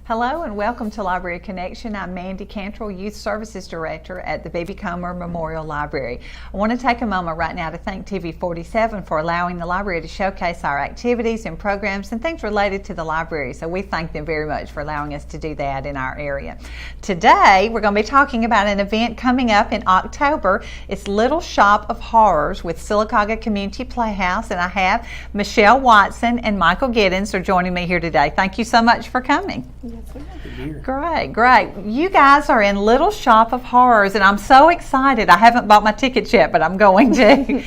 Hello and welcome to Library Connection. I'm Mandy Cantrell, Youth Services Director at the B.B. Comer Memorial Library. I want to take a moment right now to thank TV 47 for allowing the library to showcase our activities and programs and things related to the library. So we thank them very much for allowing us to do that in our area. Today we're going to be talking about an event coming up in October. It's Little Shop of Horrors with Sylacauga Community Playhouse, and I have Michelle Watson and Michael Giddens are joining me here today. Thank you so much for coming. Great. You guys are in Little Shop of Horrors, and I'm so excited. I haven't bought my tickets yet, but I'm going to.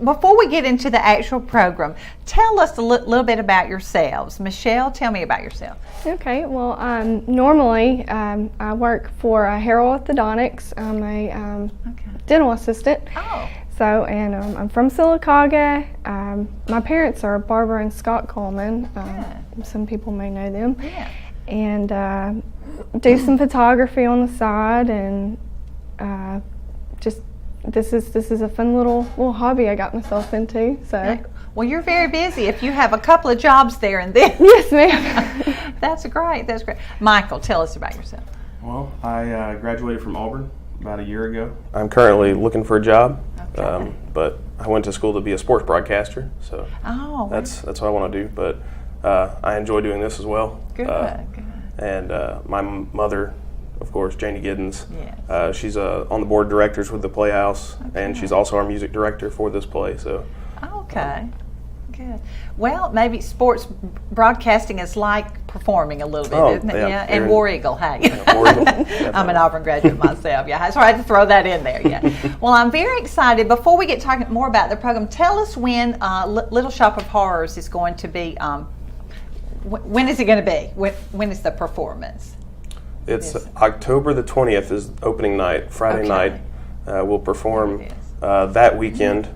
Before we get into the actual program, tell us a little bit about yourselves. Michelle, tell me about yourself. Okay, well, normally I work for Harold Orthodontics. I'm a dental assistant. Oh. So, and I'm from Sylacauga. My parents are Barbara and Scott Coleman. Some people may know them. Yeah. And do some photography on the side, and just this is a fun little hobby I got myself into. So. Well, you're very busy if you have a couple of jobs there and then. Yes, ma'am. That's great. Michael, tell us about yourself. Well, I graduated from Auburn about a year ago. I'm currently looking for a job, but I went to school to be a sports broadcaster, so that's what I want to do. But I enjoy doing this as well. Good. And my mother, of course, Janie Giddens, yes. She's on the board of directors with the Playhouse, and she's also our music director for this play. So. Okay. Good. Well, maybe sports broadcasting is like performing a little bit, isn't it? Yeah. And War Eagle, hey. Yeah, War Eagle. I'm an Auburn graduate myself. Yeah, so I had to throw that in there. Yeah. Well, I'm very excited. Before we get talking more about the program, tell us when Little Shop of Horrors is going to be. When is it going to be? When is the performance? It's October the 20th is opening night. Friday night we'll perform that weekend,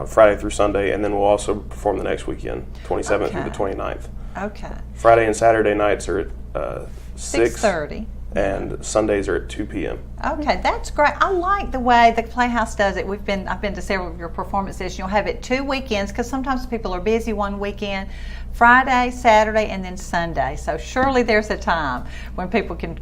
Friday through Sunday, and then we'll also perform the next weekend, 27th through the 29th. Okay. Friday and Saturday nights are at 6:30. And Sundays are at 2 p.m. Okay, that's great. I like the way the Playhouse does it. I've been to several of your performances. You'll have it 2 weekends because sometimes people are busy one weekend, Friday, Saturday, and then Sunday. So surely there's a time when people can.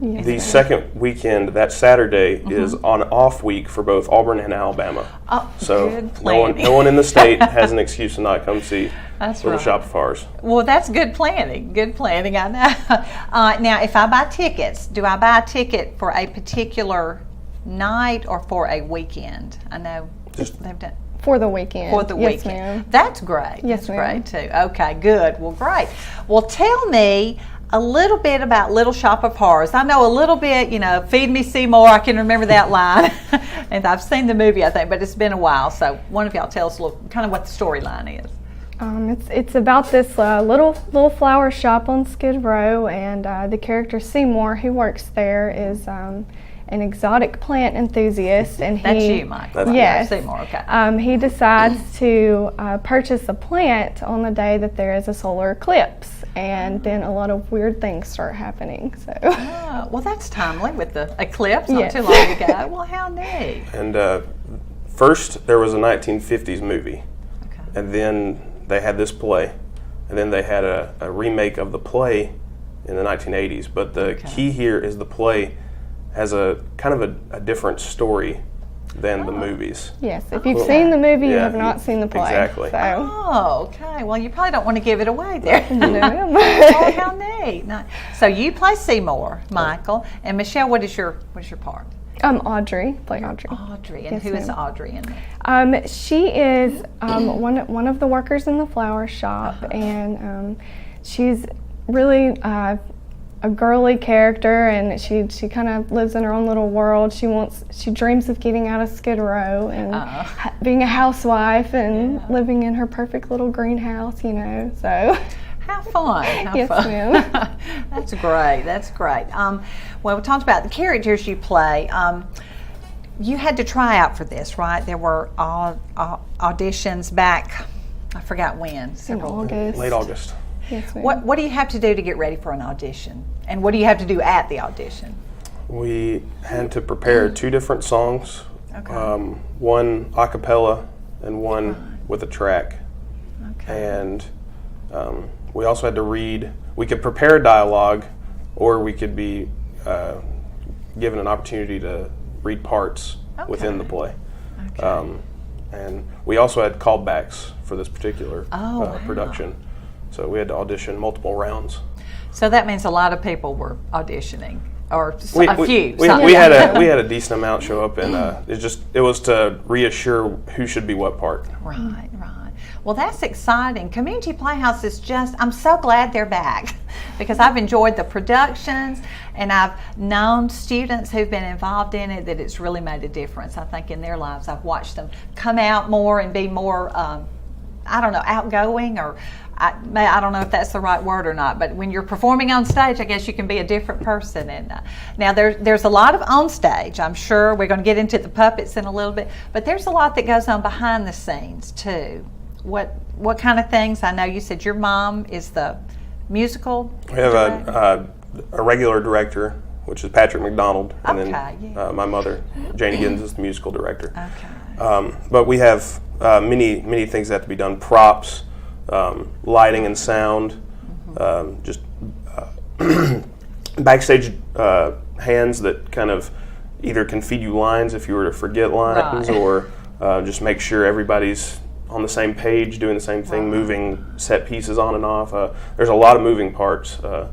The second weekend, that Saturday, is on off week for both Auburn and Alabama. Oh, so good planning. no one in the state has an excuse to not come see Little Shop of Horrors. Well, that's good planning. Good planning, I know. Now, if I buy tickets, do I buy a ticket for a particular night or for a weekend? I know they've done. For the weekend. For the yes, weekend. Ma'am. That's great. Yes, ma'am. That's great, too. Okay, good. Well, great. Well, tell me a little bit about Little Shop of Horrors. I know a little bit, Feed Me Seymour, I can remember that line. And I've seen the movie, I think, but it's been a while. So one of y'all tell us a little, kind of what the storyline is. It's about this little flower shop on Skid Row, and the character Seymour, who works there, is an exotic plant enthusiast, and that's you, Michael. Yes, Seymour. Okay. He decides to purchase a plant on the day that there is a solar eclipse, and then a lot of weird things start happening. So. Well, that's timely with the eclipse not too long ago. Well, how neat. And first there was a 1950s movie, and then they had this play, and then they had a remake of the play in the 1980s. But the key here is the play has a kind of a different story than the movies. Yes, if you've seen the movie, you have not seen the play. Exactly. So. Oh, okay. Well, you probably don't want to give it away there. No. Oh, how neat. So you play Seymour, Michael, and Michelle. What is your part? Audrey. Play Audrey. Audrey, and who is Audrey in there? She is one of the workers in the flower shop, and she's really a girly character, and she kind of lives in her own little world. She dreams of getting out of Skid Row and being a housewife and living in her perfect little greenhouse, So. How fun. Yes, ma'am. That's great. Well, we talked about the characters you play. You had to try out for this, right? There were auditions back, I forgot when. In August. Late August. Yes, ma'am. What do you have to do to get ready for an audition? And what do you have to do at the audition? We had to prepare 2 different songs, one a cappella and one with a track. Okay. And we also had to read. We could prepare dialogue, or we could be given an opportunity to read parts within the play. Okay. And we also had callbacks for this particular wow. production. So we had to audition multiple rounds. So that means a lot of people were auditioning, or a few. We had a decent amount show up, and it was to reassure who should be what part. Right. Well, that's exciting. Community Playhouse is I'm so glad they're back because I've enjoyed the productions, and I've known students who've been involved in it that it's really made a difference, I think, in their lives. I've watched them come out more and be more, outgoing, or I don't know if that's the right word or not, but when you're performing on stage, I guess you can be a different person. And now there's a lot of on stage. I'm sure we're going to get into the puppets in a little bit, but there's a lot that goes on behind the scenes too. What kind of things? I know you said your mom is the musical We have a regular director, which is Patrick McDonald, and then my mother, Janie Giddens, is the musical director. Okay. But we have many things that have to be done: props, lighting and sound, just backstage hands that kind of either can feed you lines if you were to forget lines, or just make sure everybody's on the same page, doing the same thing, moving set pieces on and off. There's a lot of moving parts. The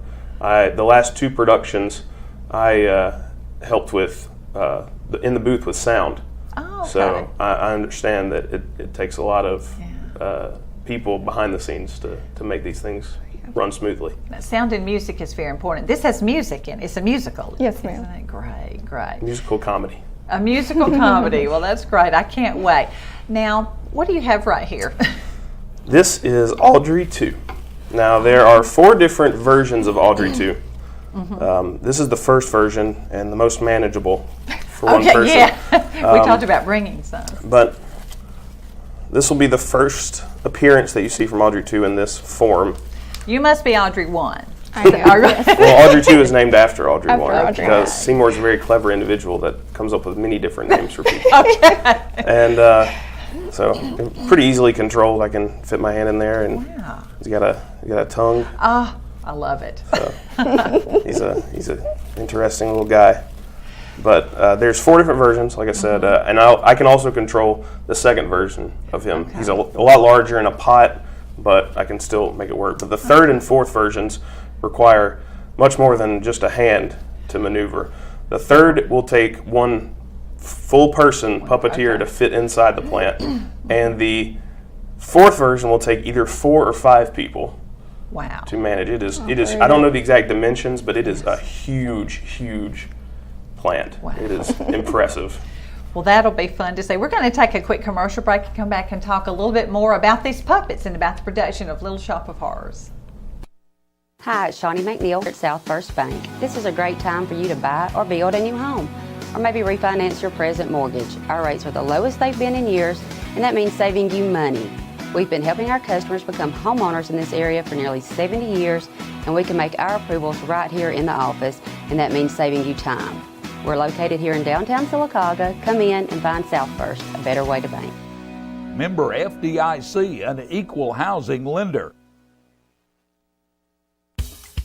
last two productions, I helped with in the booth with sound. Oh, okay. So I understand that it takes a lot of people behind the scenes to make these things run smoothly. Now, sound and music is very important. This has music in it. It's a musical. Yes, ma'am. Isn't it great? Musical comedy. A musical comedy. Well, that's great. I can't wait. Now, what do you have right here? This is Audrey 2. Now, there are 4 different versions of Audrey 2. This is the first version and the most manageable for one person. Yeah. We talked about bringing some. But this will be the first appearance that you see from Audrey 2 in this form. You must be Audrey 1. Well, Audrey 2 is named after Audrey 1 Audrey. because Seymour's a very clever individual that comes up with many different names for people. And so pretty easily controlled. I can fit my hand in there, and he's got a tongue. Oh, I love it. So he's a interesting little guy. But there's 4 different versions, like I said, and I can also control the second version of him. He's a lot larger in a pot, but I can still make it work. But the third and fourth versions require much more than just a hand to maneuver. The third will take one full person puppeteer to fit inside the plant, and the fourth version will take either 4 or 5 people to manage. It is I don't know the exact dimensions, but it is a huge plant. It is impressive. Well, that'll be fun to see. We're going to take a quick commercial break and come back and talk a little bit more about these puppets and about the production of Little Shop of Horrors. Hi, it's Shawnee McNeil at South First Bank. This is a great time for you to buy or build a new home, or maybe refinance your present mortgage. Our rates are the lowest they've been in years, and that means saving you money. We've been helping our customers become homeowners in this area for nearly 70 years, and we can make our approvals right here in the office, and that means saving you time. We're located here in downtown Sylacauga. Come in and find South First, a better way to bank. Member FDIC, an equal housing lender.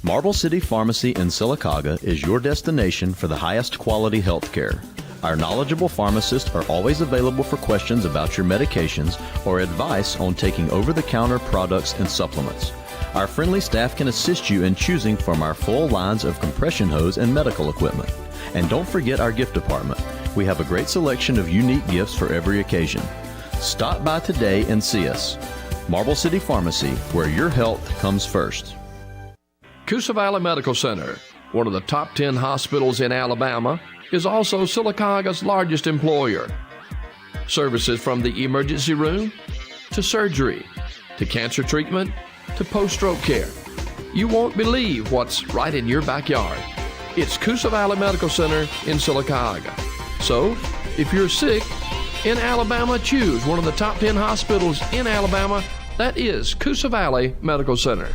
Marble City Pharmacy in Sylacauga is your destination for the highest quality health care. Our knowledgeable pharmacists are always available for questions about your medications or advice on taking over-the-counter products and supplements. Our friendly staff can assist you in choosing from our full lines of compression hose and medical equipment. And don't forget our gift department. We have a great selection of unique gifts for every occasion. Stop by today and see us. Marble City Pharmacy, where your health comes first. Coosa Valley Medical Center, one of the top 10 hospitals in Alabama, is also Sylacauga's largest employer. Services from the emergency room to surgery to cancer treatment to post-stroke care. You won't believe what's right in your backyard. It's Coosa Valley Medical Center in Sylacauga. So, if you're sick in Alabama, choose one of the top 10 hospitals in Alabama. That is Coosa Valley Medical Center.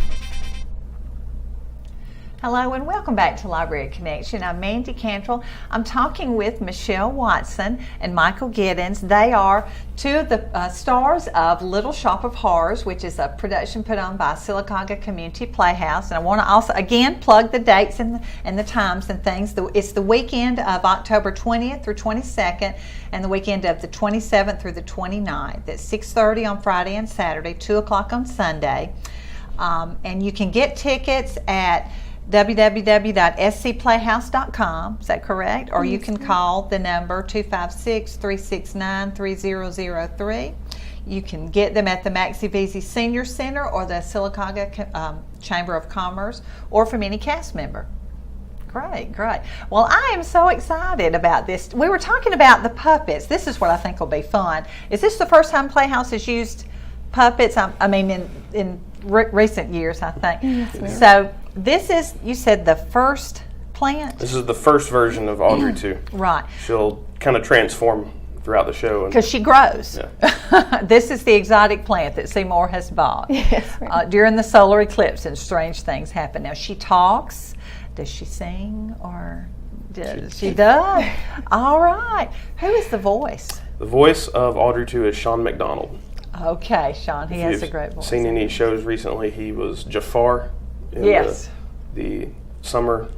Hello and welcome back to Library Connection. I'm Mandy Cantrell. I'm talking with Michelle Watson and Michael Giddens. They are two of the stars of Little Shop of Horrors, which is a production put on by Sylacauga Community Playhouse. And I want to also, again, plug the dates and the times and things. It's the weekend of October 20th through 22nd and the weekend of the 27th through the 29th. It's 6:30 on Friday and Saturday, 2 o'clock on Sunday. And you can get tickets at www.scplayhouse.com, is that correct? Or you can call the number 256-369-3003. You can get them at the Maxie Veazey Senior Center or the Sylacauga Chamber of Commerce or from any cast member. Great, great. Well, I am so excited about this. We were talking about the puppets. This is what I think will be fun. Is this the first time Playhouse has used puppets? I mean, in recent years, I think. Yes, so this is, you said, the first plant? This is the first version of Audrey 2. Right. She'll kind of transform throughout the show. Because she grows. Yeah. This is the exotic plant that Seymour has bought. Yes, during the solar eclipse, and strange things happen. Now, she talks. Does she sing? Or she does? All right. Who is the voice? The voice of Audrey 2 is Sean McDonald. Okay, Sean. He has a great voice. Seen any shows recently? He was Jafar in the summer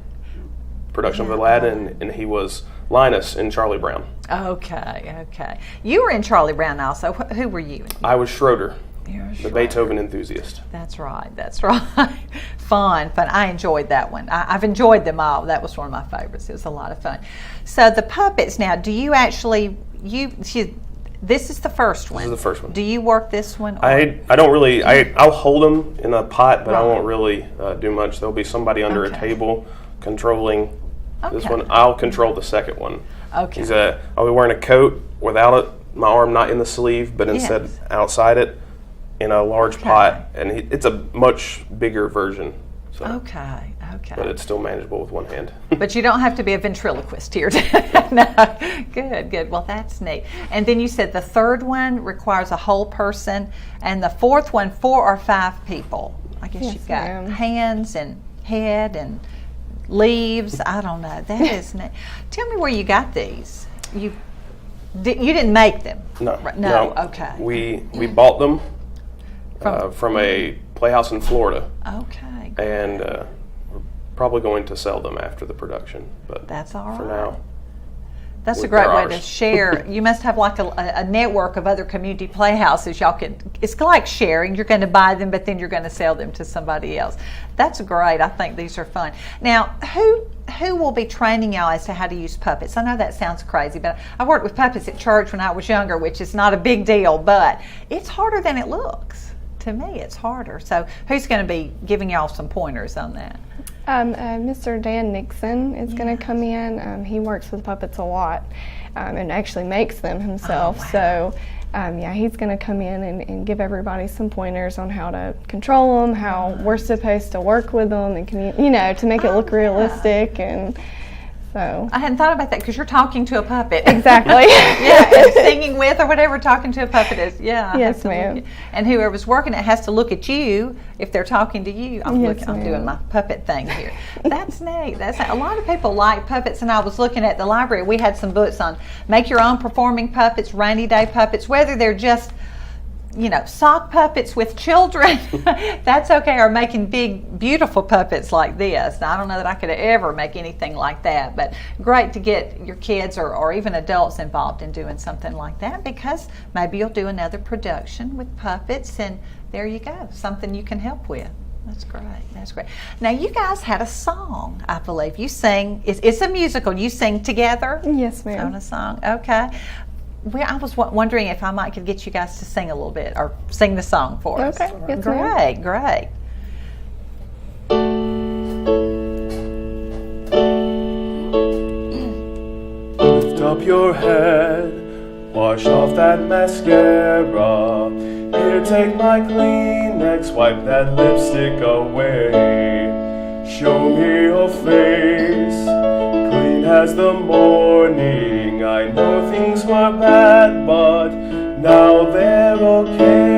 production of Aladdin, and he was Linus in Charlie Brown. Okay, okay. You were in Charlie Brown also. Who were you? I was Schroeder, You're the Schroeder. Beethoven enthusiast. That's right, that's right. Fun. I enjoyed that one. I've enjoyed them all. That was one of my favorites. It was a lot of fun. So the puppets now, do you actually, this is the first one. This is the first one. Do you work this one? I don't really, I'll hold them in a pot, but I Right. won't really do much. There'll be somebody under a table controlling this Okay. one. I'll control the second one. Okay. I'll be wearing a coat without it, my arm not in the sleeve, but instead Yes. outside it in a large Okay. pot. And it's a much bigger version. So, Okay, okay. but it's still manageable with one hand. But you don't have to be a ventriloquist here. No. Good, good. Well, that's neat. And then you said the third one requires a whole person, and the fourth one, 4 or 5 people. I guess Yes, you've got ma'am. hands and head and leaves. I don't know. That is neat. Tell me where you got these. You didn't make them? No. Right, no. Okay. We bought them from a playhouse in Florida. Okay. And we're probably going to sell them after the production. But That's all for right. now, That's a they're great way to ours. share. You must have like a network of other community playhouses. Y'all can. It's like sharing. You're going to buy them, but then you're going to sell them to somebody else. That's great. I think these are fun. Now, who will be training y'all as to how to use puppets? I know that sounds crazy, but I worked with puppets at church when I was younger, which is not a big deal, but it's harder than it looks. To me, it's harder. So, who's going to be giving y'all some pointers on that? Mr. Dan Nixon is going to come in. He works with puppets a lot and actually makes them himself. Oh, wow. So, he's going to come in and give everybody some pointers on how to control them, how we're supposed to work with them, and to make it look realistic. And so I hadn't thought about that because you're talking to a puppet. exactly. Yeah, and singing with or whatever, talking to a puppet is, yeah. I Yes, have to look ma'am. at- And whoever's working it has to look at you if they're talking to you. I'm Yes, I'm doing ma'am. my puppet thing here. That's neat. A lot of people like puppets, and I was looking at the library. We had some books on make your own performing puppets, rainy day puppets, whether they're just sock puppets with children, that's okay, or making big, beautiful puppets like this. Now, I don't know that I could ever make anything like that, but great to get your kids or even adults involved in doing something like that, because maybe you'll do another production with puppets, and there you go, something you can help with. That's great. That's great. Now, you guys had a song, I believe. You sing, it's a musical. You sing together Yes, on ma'am. a song. Okay. I was wondering if I could get you guys to sing a little bit or sing the song for us. Okay. Yes, ma'am. Great, great. Lift up your head, wash off that mascara. Here, take my Kleenex, wipe that lipstick away. Show me your face, clean as the morning. I know things were bad, but now they're okay.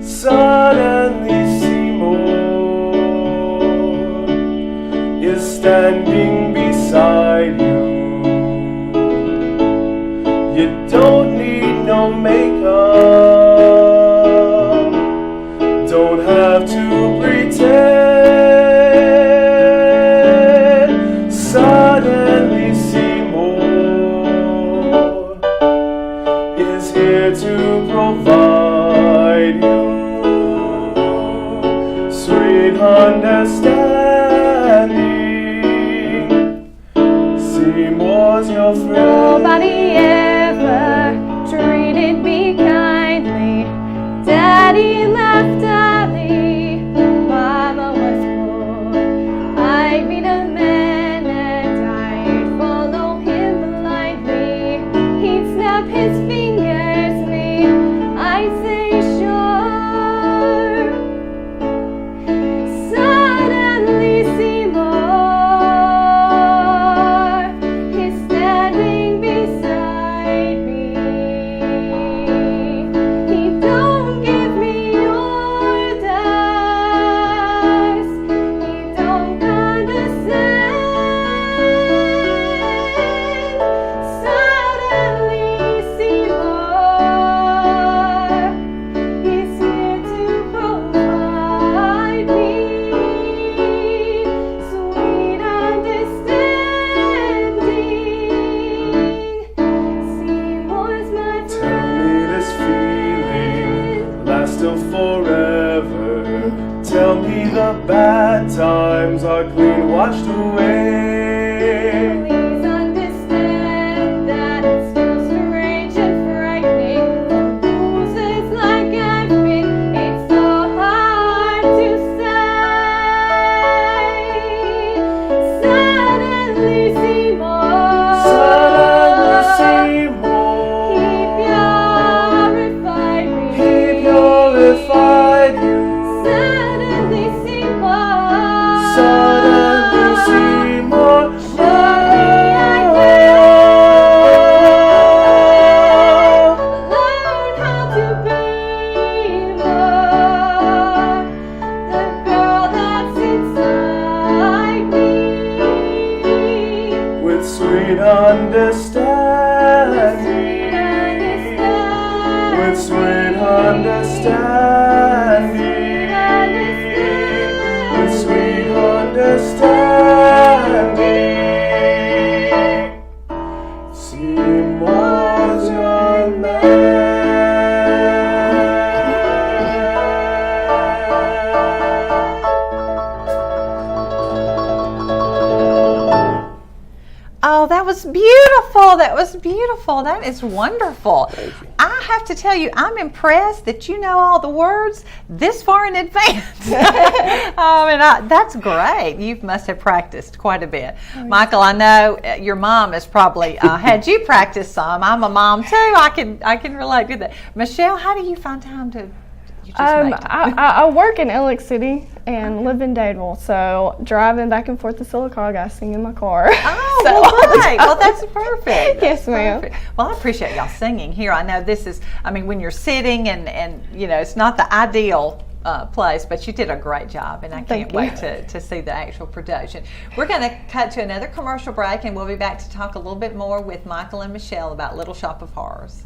Suddenly Seymour standing beside you. You don't need no makeup, don't have to pretend. Suddenly Seymour is here to provide you sweet understanding. Seymour's your friend. Nobody ever treated me kindly. Daddy left early, Mama was poor. I meet a man and I'd follow him blindly. He'd snap his fingers, me, I'd say sure. Suddenly Seymour is standing beside me. He don't give me orders, he don't understand. Suddenly Seymour is here to provide me sweet understanding. Seymour's my Tell me this feeling lasts till forever. Tell me the bad times are clean washed away. Please understand that it's still strange and frightening. For losers like I've been, it's so hard to say. Suddenly Seymour, Seymour, he purified me. he purified you. Suddenly Seymour, Suddenly Seymour, surely I learn how to be more the girl that's inside me. with sweet understanding, with sweet understanding, with sweet understanding. Seymour's your man. Oh, that was beautiful. That was beautiful. That is wonderful. I have to tell you, I'm impressed that you know all the words this far in advance. That's great. You must have practiced quite a bit. Michael, I know your mom has probably had you practice some. I'm a mom too. I can relate to that. Michelle, how do you find time to you just make time? I work in Alex City and live in Dadeville, so driving back and forth to Silicaga, I sing in my car. Oh, So- well, great. Well, that's perfect. Yes, ma'am. Perfect. Well, I appreciate y'all singing here. I know this is, when you're sitting and you know, it's not the ideal place, but you did a great job, and I Thank can't you. wait to see the actual production. We're going to cut to another commercial break, and we'll be back to talk a little bit more with Michael and Michelle about Little Shop of Horrors.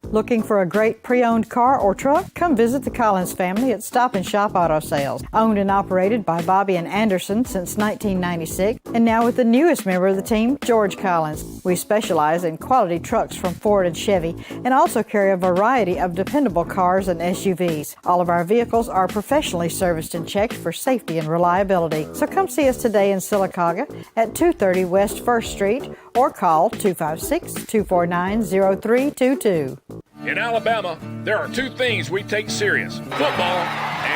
Looking for a great pre-owned car or truck? Come visit the Collins family at Stop and Shop Auto Sales. Owned and operated by Bobby and Anderson since 1996, and now with the newest member of the team, George Collins. We specialize in quality trucks from Ford and Chevy, and also carry a variety of dependable cars and SUVs. All of our vehicles are professionally serviced and checked for safety and reliability. So come see us today in Silicaga at 230 West 1st Street, or call 256-249-0322. In Alabama, there are two things we take serious: football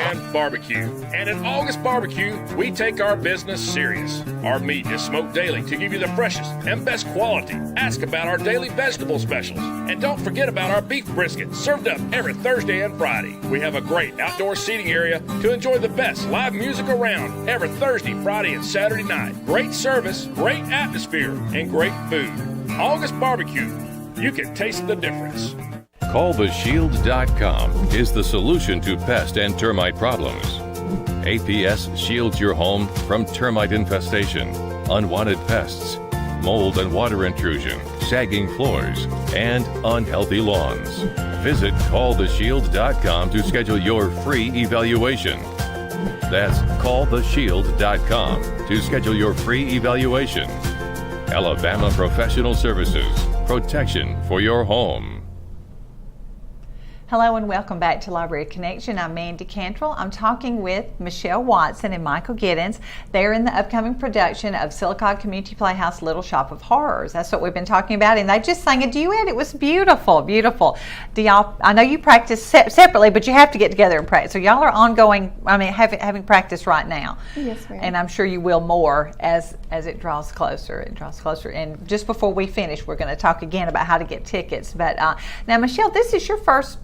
and barbecue. And at August Barbecue, we take our business serious. Our meat is smoked daily to give you the freshest and best quality. Ask about our daily vegetable specials. And don't forget about our beef brisket, served up every Thursday and Friday. We have a great outdoor seating area to enjoy the best live music around every Thursday, Friday, and Saturday night. Great service, great atmosphere, and great food. August Barbecue. You can taste the difference. CallTheShield.com is the solution to pest and termite problems. APS shields your home from termite infestation, unwanted pests, mold and water intrusion, sagging floors, and unhealthy lawns. Visit calltheshield.com to schedule your free evaluation. That's calltheshield.com to schedule your free evaluation. Alabama Professional Services, protection for your home. Hello and welcome back to Library Connection. I'm Mandy Cantrell. I'm talking with Michelle Watson and Michael Giddens. They're in the upcoming production of Sylacauga Community Playhouse Little Shop of Horrors. That's what we've been talking about, and they just sang a duet. It was beautiful, beautiful. Do y'all? I know you practice separately, but you have to get together and practice. So y'all are ongoing. I mean, having practice right now. Yes, ma'am. And I'm sure you will more as it draws closer. It draws closer. And just before we finish, we're going to talk again about how to get tickets. But now, Michelle, this is your first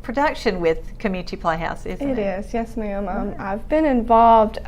production with Community Playhouse, isn't it? It is, yes ma'am. I've been involved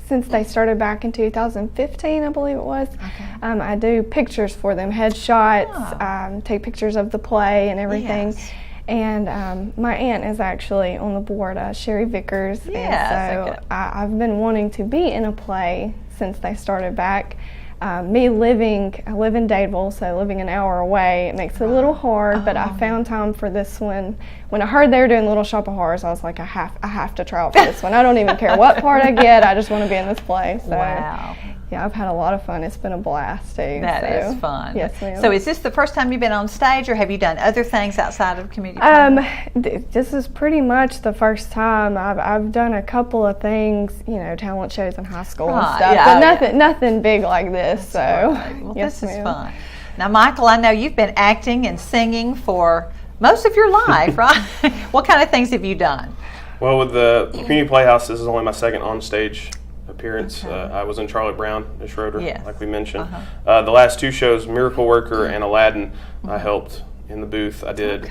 since they started back in 2015, I believe it was. Okay. I do pictures for them, headshots, take pictures of the play and everything. Yes. And my aunt is actually on the board, Sherry Vickers. Yes, and so I've been wanting to be in a play since they started back. I live in Dadeville, so living an hour away, it makes it a little hard, but I found time for this one. When I heard they were doing Little Shop of Horrors, I was like, I have to try out for this one. I don't even care what part I get, I just want to be in this play. So, wow. Yeah, I've had a lot of fun. It's been a blast, too. That is fun. Yes, ma'am. So is this the first time you've been on stage, or have you done other things outside of community? This is pretty much the first time. I've done a couple of things, talent shows in high school and stuff, but nothing big like this. That's so, right. Well, yes, this is ma'am. fun. Now, Michael, I know you've been acting and singing for most of your life, right? What kind of things have you done? Well, with the Community Playhouse, this is only my second on-stage appearance. Okay. I was in Charlotte Brown as Schroeder, like we mentioned. The last two shows, Miracle Worker and Aladdin, I helped in the booth. I did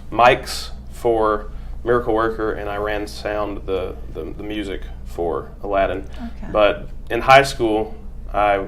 mics for Miracle Worker, and I ran sound, the music for Aladdin. Okay. But in high school, I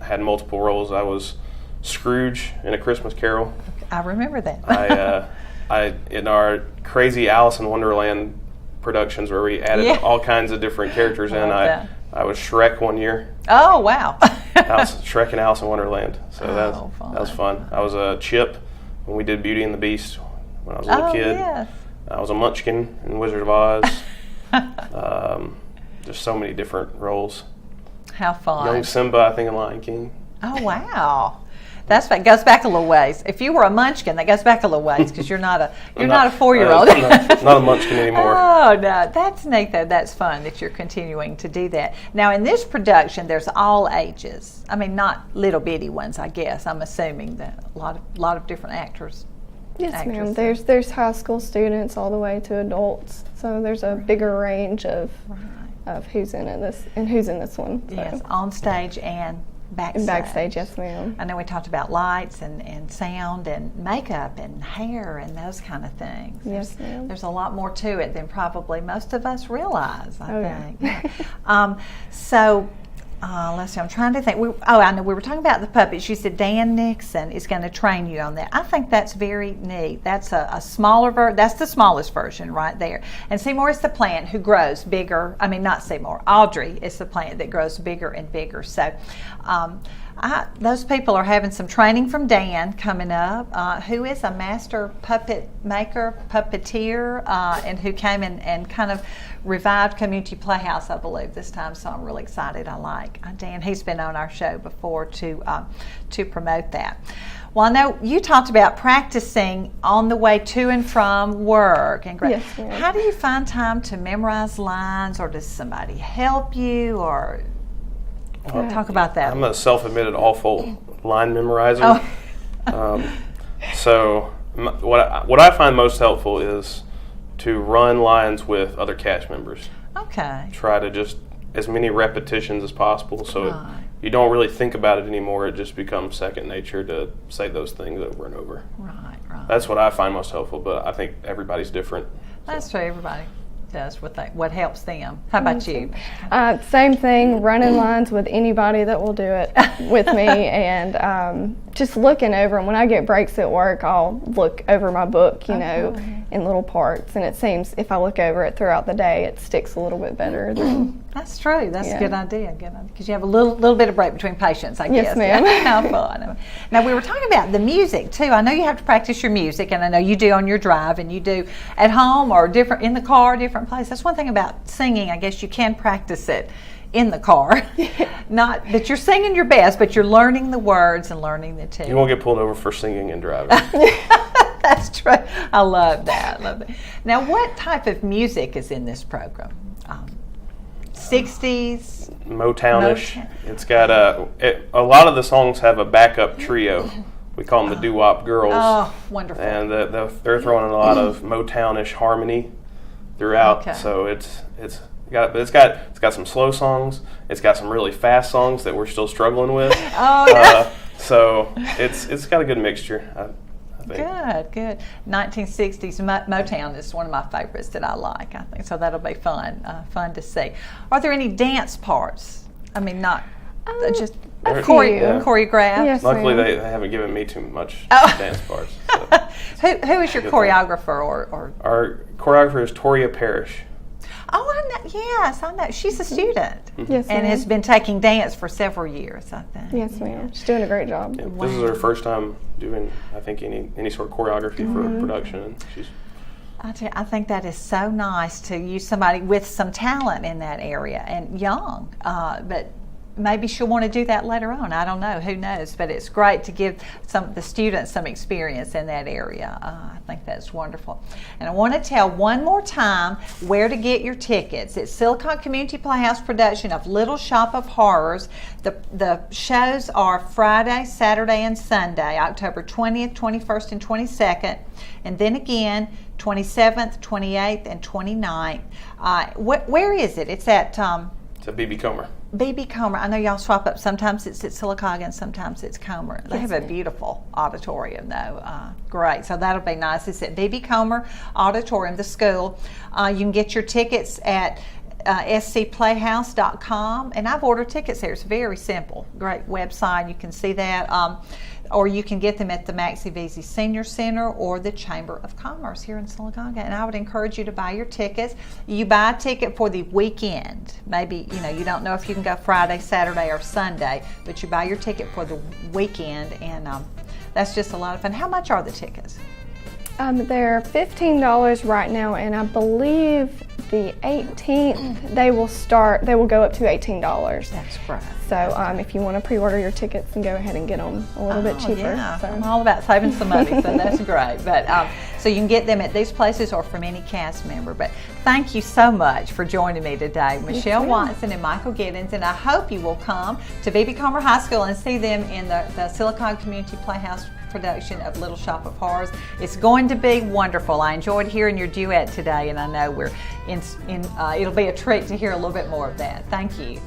had multiple roles. I was Scrooge in A Christmas Carol. I remember that. I in our crazy Alice in Wonderland productions where we added all kinds of different characters in. I was Shrek one year. Oh, wow. Shrek and Alice in Wonderland. So that was fun. I was a Chip when we did Beauty and the Beast when I was a little kid. Yes. I was a Munchkin in Wizard of Oz. There's so many different roles. How fun. Young Simba, I think, in Lion King. Oh, wow. That goes back a little ways. If you were a Munchkin, that goes back a little ways because you're not a 4-year-old. Not a Munchkin anymore. Oh no, that's neat though. That's fun that you're continuing to do that. Now in this production, there's all ages. I mean, not little bitty ones. I guess I'm assuming that a lot of different actors. Yes, ma'am. There's high school students all the way to adults. So there's a bigger range of who's in this one. So. Yes, on stage and backstage. Backstage, yes, ma'am. I know we talked about lights and sound and makeup and hair and those kind of things. Yes, ma'am. There's a lot more to it than probably most of us realize, I think. Yeah. Let's see, I'm trying to think. I know we were talking about the puppets. You said Dan Nixon is going to train you on that. I think that's very neat. That's a smaller that's the smallest version right there. And Seymour is the plant who grows bigger. I mean, not Seymour. Audrey is the plant that grows bigger and bigger. So those people are having some training from Dan coming up, who is a master puppet maker, puppeteer, and who came and kind of revived Community Playhouse, I believe, this time. So I'm really excited. I like Dan. He's been on our show before to promote that. Well, I know you talked about practicing on the way to and from work. And yes, ma'am. How do you find time to memorize lines, or does somebody help you, or talk about that? I'm a self-admitted awful line memorizer. So what I find most helpful is to run lines with other cast members. Okay. Try to just as many repetitions as possible, so you don't really think about it anymore. It just becomes second nature to say those things over and over. Right. That's what I find most helpful, but I think everybody's different. That's true. Everybody does what helps them. How about you? Same thing, running lines with anybody that will do it with me, and just looking over them. When I get breaks at work, I'll look over my book, in little parts, and it seems if I look over it throughout the day, it sticks a little bit better than. That's true. That's a good idea. Good idea. Because you have a little bit of break between patients, I guess. Yes, ma'am. How fun. Now, we were talking about the music, too. I know you have to practice your music, and I know you do on your drive, and you do at home or different in the car, different places. That's one thing about singing. I guess you can practice it in the car. Not that you're singing your best, but you're learning the words and learning the tune. You won't get pulled over for singing and driving. That's true. I love that. Now, what type of music is in this program? 60s? Motownish. It's got a lot of the songs have a backup trio. We call them the doo-wop girls. Oh, wonderful. And they're throwing in a lot of Motownish harmony throughout. Okay. So it's got some slow songs. It's got some really fast songs that we're still struggling with. Oh, yeah. So it's got a good mixture, I think. Good. 1960s Motown is one of my favorites that I like, I think. So that'll be fun to see. Are there any dance parts? I mean, not just choreographed? Yes, Luckily, ma'am. they haven't given me too much dance parts. So. Who is your choreographer? Or Our choreographer is Toria Parrish. Oh, I know. Yes, I know. She's a student. Yes, and ma'am. has been taking dance for several years, I think. Yes, ma'am. She's doing a great job. Yeah, this is her first time doing, I think, any sort of choreography for production. And she's I think that is so nice to use somebody with some talent in that area and young, but maybe she'll want to do that later on. I don't know. Who knows? But it's great to give the students some experience in that area. I think that's wonderful. And I want to tell one more time where to get your tickets. It's Silicon Community Playhouse production of Little Shop of Horrors. The shows are Friday, Saturday, and Sunday, October 20th, 21st, and 22nd. And then again, 27th, 28th, and 29th. Where is it? It's at... it's a BB Comer. BB Comer. I know y'all swap up. Sometimes it's at Sylacauga and sometimes it's Comer. They have a beautiful auditorium, though. Great. So that'll be nice. It's at BB Comer Auditorium, the school. You can get your tickets at scplayhouse.com. And I've ordered tickets there. It's very simple. Great website. You can see that. Or you can get them at the Maxie Veazey Senior Center or the Chamber of Commerce here in Sylacauga. And I would encourage you to buy your tickets. You buy a ticket for the weekend. Maybe, you don't know if you can go Friday, Saturday, or Sunday, but you buy your ticket for the weekend, and that's just a lot of fun. How much are the tickets? They're $15 right now, and I believe the 18th they will go up to $18. That's great. So if you want to pre-order your tickets and go ahead and get them a little bit cheaper. Yeah. So. I'm all about saving some money, so that's great. But so you can get them at these places or from any cast member. But thank you so much for joining me today, Michelle Watson and Michael Giddens, and I hope you will come to BB Comer High School and see them in the Silicon Community Playhouse production of Little Shop of Horrors. It's going to be wonderful. I enjoyed hearing your duet today, and I know it'll be a treat to hear a little bit more of that. Thank you.